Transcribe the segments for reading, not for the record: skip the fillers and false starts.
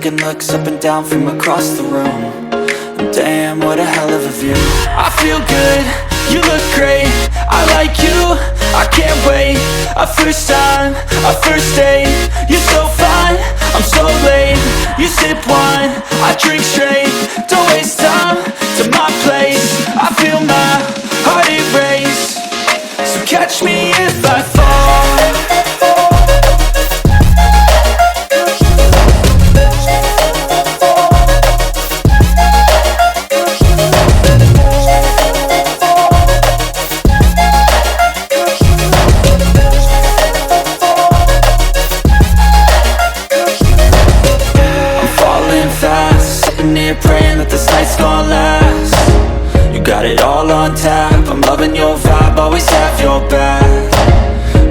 Sneaking looks up and down from across the room. Damn, what a hell of a view. I feel good, you look great, I like you, I can't wait. A first time, a first date, you're so fine, I'm so late. You sip wine, I drink straight, don't waste time to my place. I feel my heart erase, so catch me if I fall. Praying that this night's gonna last. You got it all on tap, I'm loving your vibe, always have your back.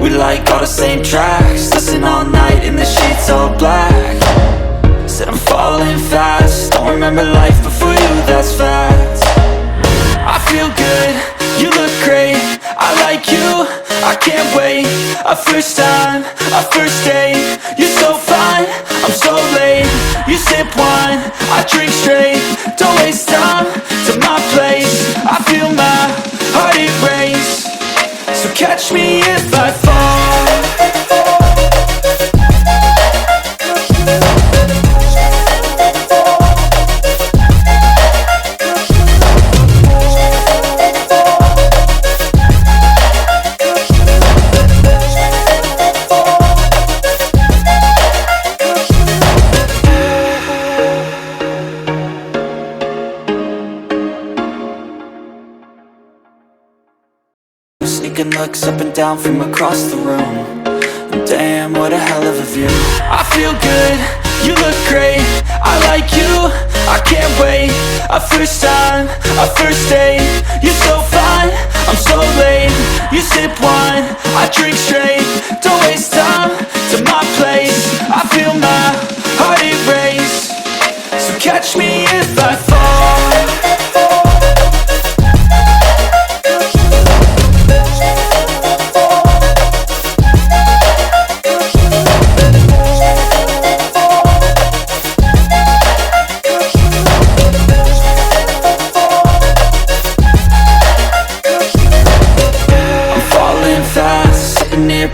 We like all the same tracks, listen all night in the sheets all black. Said I'm falling fast, don't remember life before you, that's fact. I feel good, you look great, I like you, I can't wait. A first time, a first date, you're so fine, I'm so late. You sip wine, I drink straight, don't waste time to my place. I feel my heart erase, so catch me if I fall. Sneaking looks up and down from across the room. Damn, what a hell of a view. I feel good, you look great, I like you, I can't wait. A first time, a first date, you're so fine, I'm so late. You sip wine, I drink straight, don't waste time to my place. I feel my heart erase, so catch me if I fall.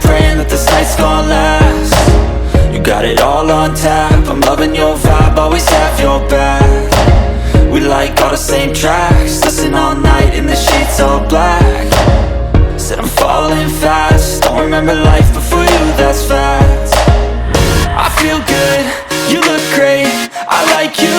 Praying that this night's gonna last. You got it all on tap, I'm loving your vibe, always have your back. We like all the same tracks, listen all night in the sheets all black. Said I'm falling fast, don't remember life before you, that's fact. I feel good, you look great, I like you,